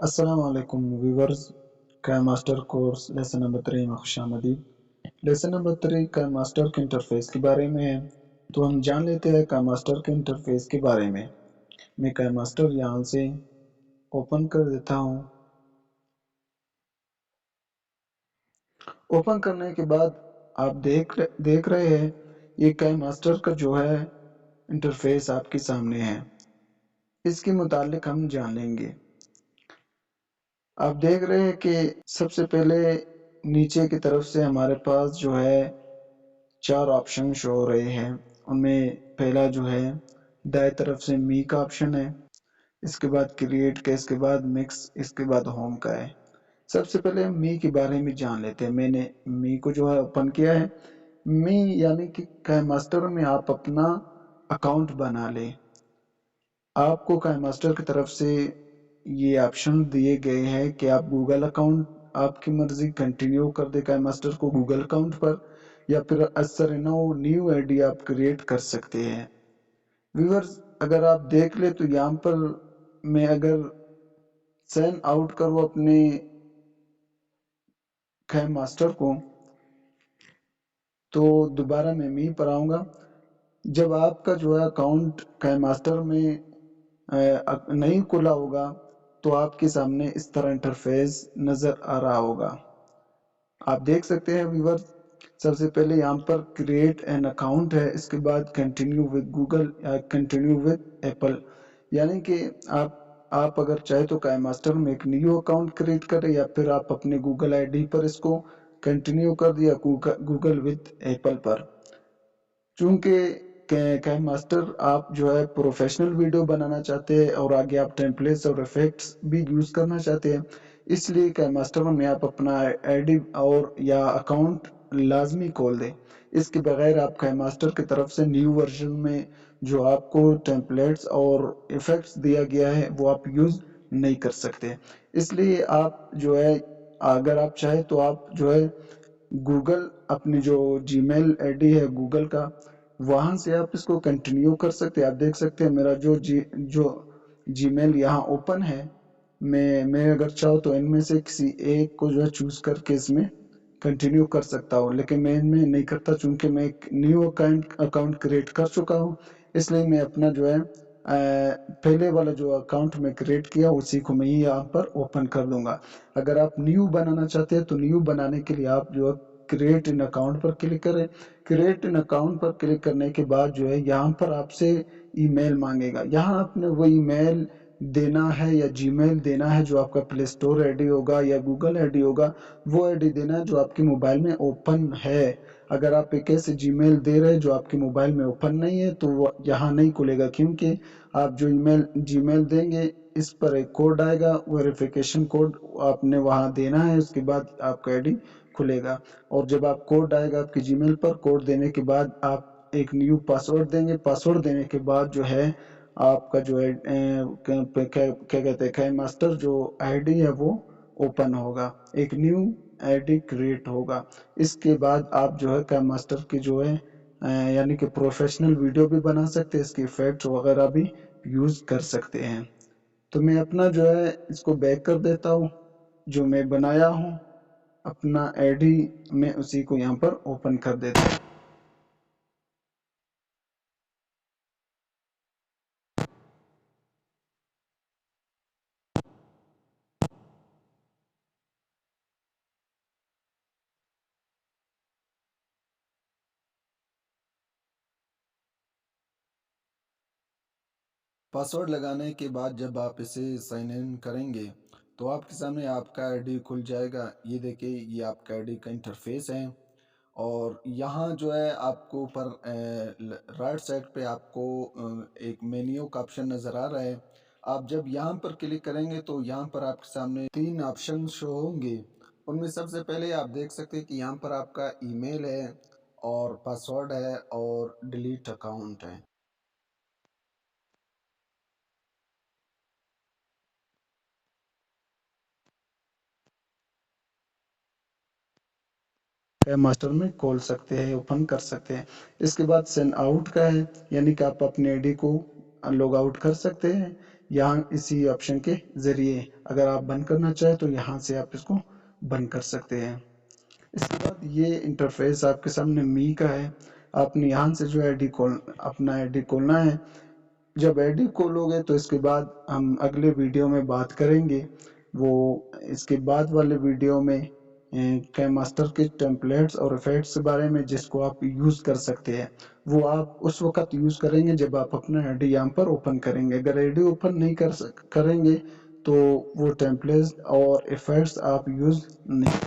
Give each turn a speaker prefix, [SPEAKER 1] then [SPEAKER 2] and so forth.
[SPEAKER 1] السلام علیکم ویورز، کا ماسٹر کورس لیسن نمبر 3 میں خوش آمدید۔ لیسن نمبر 3 کا ماسٹر کے انٹرفیس کے بارے میں ہے، تو ہم جان لیتے ہیں کا ماسٹر کے انٹرفیس کے بارے میں۔ میں کا ماسٹر یہاں سے اوپن کر دیتا ہوں۔ اوپن کرنے کے بعد آپ دیکھ رہے ہیں یہ کا ماسٹر کا جو ہے انٹرفیس آپ کے سامنے ہے۔ اس کے متعلق ہم جان لیں گے۔ آپ دیکھ رہے ہیں کہ سب سے پہلے نیچے کی طرف سے ہمارے پاس جو ہے 4 آپشن شو ہو رہے ہیں۔ ان میں پہلا جو ہے دائیں طرف سے می کا آپشن ہے، اس کے بعد کریٹ کا، اس کے بعد مکس، اس کے بعد ہوم کا ہے۔ سب سے پہلے ہم می کے بارے میں جان لیتے ہیں۔ میں نے می کو جو ہے اوپن کیا ہے۔ می یعنی کہ ماسٹر میں آپ اپنا اکاؤنٹ بنا لیں۔ آپ کو کا ماسٹر کی طرف سے یہ آپشن دیے گئے ہیں کہ آپ گوگل اکاؤنٹ آپ کی مرضی کنٹینیو کر دے کا ماسٹر کو گوگل اکاؤنٹ پر، یا پھر اثر نیو آئی ڈی آپ کریٹ کر سکتے ہیں۔ ویورز اگر آپ دیکھ لیں تو یہاں پر میں اگر سائن آؤٹ کروں اپنے خیم ماسٹر کو تو دوبارہ میں می پر آؤں گا۔ جب آپ کا جو ہے اکاؤنٹ خیم ماسٹر میں نہیں کھلا ہوگا تو آپ کے سامنے اس طرح انٹرفیس نظر آ رہا ہوگا۔ آپ دیکھ سکتے ہیں ویور، سب سے پہلے یہاں پر کریٹ این اکاؤنٹ ہے، اس کے بعد کنٹینیو ود گوگل یا کنٹینیو ود ایپل، یعنی کہ آپ اگر چاہے تو کا ماسٹر میں ایک نیو اکاؤنٹ کریٹ کرے، یا پھر آپ اپنے گوگل آئی ڈی پر اس کو کنٹینیو کر دیا گوگل ود ایپل پر۔ چونکہ کہ ماسٹر آپ جو ہے پروفیشنل ویڈیو بنانا چاہتے ہیں اور آگے آپ ٹیمپلیٹس اور ایفیکٹس بھی یوز کرنا چاہتے ہیں، اس لیے کہ ماسٹر میں آپ اپنا آئی ڈی اور یا اکاؤنٹ لازمی کھول دیں۔ اس کے بغیر آپ کا ماسٹر کی طرف سے نیو ورژن میں جو آپ کو ٹیمپلیٹس اور ایفیکٹس دیا گیا ہے وہ آپ یوز نہیں کر سکتے۔ اس لیے آپ جو ہے اگر آپ چاہیں تو آپ جو ہے گوگل اپنی جو جی میل آئی ڈی ہے گوگل کا، وہاں سے آپ اس کو کنٹینیو کر سکتے ہیں۔ آپ دیکھ سکتے ہیں میرا جو جی میل یہاں اوپن ہے، میں اگر چاہوں تو ان میں سے کسی ایک کو جو ہے چوز کر کے اس میں کنٹینیو کر سکتا ہوں، لیکن میں ان میں نہیں کرتا چونکہ میں ایک نیو اکاؤنٹ کریٹ کر چکا ہوں۔ اس لیے میں اپنا جو ہے پہلے والا جو اکاؤنٹ میں کریٹ کیا اسی کو میں یہاں پر اوپن کر دوں گا۔ اگر آپ نیو بنانا چاہتے ہیں تو نیو بنانے کے لیے آپ جو ہے کریٹ ان اکاؤنٹ پر کلک کریں۔ کریٹ ان اکاؤنٹ پر کلک کرنے کے بعد جو ہے یہاں پر آپ سے ای میل مانگے گا۔ یہاں آپ نے وہ ای میل دینا ہے یا جی میل دینا ہے جو آپ کا پلے اسٹور آئی ڈی ہوگا یا گوگل آئی ڈی ہوگا، وہ آئی ڈی دینا ہے جو آپ کے موبائل میں اوپن ہے۔ اگر آپ ایک ایسے جی میل دے رہے جو آپ کے موبائل میں اوپن نہیں ہے تو وہ یہاں نہیں کھلے گا، کیونکہ آپ جو جی میل دیں گے اس پر ایک کوڈ آئے گا، ویریفیکیشن کوڈ آپ نے وہاں دینا ہے، اس کے بعد آپ کا آئی ڈی کھلے گا۔ اور جب آپ کوڈ آئے گا آپ کی جی میل پر، کوڈ دینے کے بعد آپ ایک نیو پاسورڈ دیں گے۔ پاسورڈ دینے کے بعد جو ہے آپ کا جو ہے کیا کہتے ہیں ماسٹر جو آئی ڈی ہے وہ اوپن ہوگا، ایک نیو آئی ڈی کریٹ ہوگا۔ اس کے بعد آپ جو ہے ماسٹر کی جو ہے یعنی کہ پروفیشنل ویڈیو بھی بنا سکتے ہیں، اس کے ایفیکٹ وغیرہ بھی یوز کر سکتے ہیں۔ تو میں اپنا جو ہے اس کو بیک کر دیتا ہوں، جو میں بنایا ہوں اپنا آئی ڈی میں اسی کو یہاں پر اوپن کر دیتا ہوں۔ پاسورڈ لگانے کے بعد جب آپ اسے سائن ان کریں گے تو آپ کے سامنے آپ کا آئی ڈی کھل جائے گا۔ یہ دیکھیں، یہ آپ کا آئی ڈی کا انٹرفیس ہے، اور یہاں جو ہے آپ کو اوپر رائٹ سائڈ پہ آپ کو ایک مینیو کا آپشن نظر آ رہا ہے۔ آپ جب یہاں پر کلک کریں گے تو یہاں پر آپ کے سامنے 3 آپشن شو ہوں گے۔ ان میں سب سے پہلے آپ دیکھ سکتے ہیں کہ یہاں پر آپ کا ای میل ہے اور پاسورڈ ہے اور ڈیلیٹ اکاؤنٹ ہے۔ ماسٹر میں کھول سکتے ہیں، اوپن کر سکتے ہیں۔ اس کے بعد سین آؤٹ کا ہے، یعنی کہ آپ اپنے آئی ڈی کو لوگ آؤٹ کر سکتے ہیں، یہاں اسی آپشن کے ذریعے اگر آپ بند کرنا چاہیں تو یہاں سے آپ اس کو بند کر سکتے ہیں۔ اس کے بعد یہ انٹرفیس آپ کے سامنے می کا ہے، آپ نے یہاں سے جو ہے اپنا آئی ڈی کھولنا ہے۔ جب آئی ڈی کھولو گے تو اس کے بعد ہم اگلے ویڈیو میں بات کریں گے، وہ اس کے بعد والے ویڈیو میں کیم ماسٹر کے ٹیمپلیٹس اور افیکٹس کے بارے میں جس کو آپ یوز کر سکتے ہیں، وہ آپ اس وقت یوز کریں گے جب آپ اپنا آئی ڈی یہاں پر اوپن کریں گے۔ اگر آئی ڈی اوپن نہیں کریں گے تو وہ ٹیمپلیٹس اور افیکٹس آپ یوز نہیں